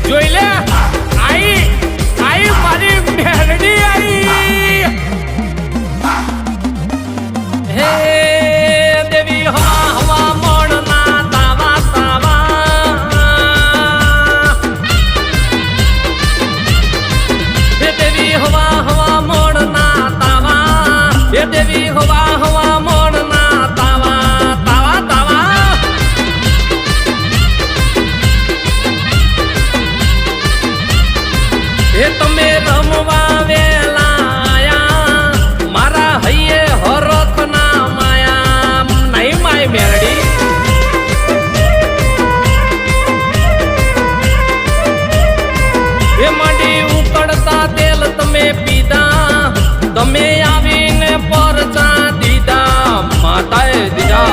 જોઈ લે આઈ આઈ મારી મેરડી આઈ હે દેવી હવા હવા મોણના તાવા તાવા હે દેવી હવા હવા મોણના તાવા હે દેવી હવા હવા મોણના તાવા તાવા તાવા એ તમે રમવા વેલા આયા મારા હૈયે હરખ ના માયા નહીં માય મેરડી એ માંડી ઉકળતા તેલ તમે પીધા તમે આવીને પરચા દીધા માતાએ દીધા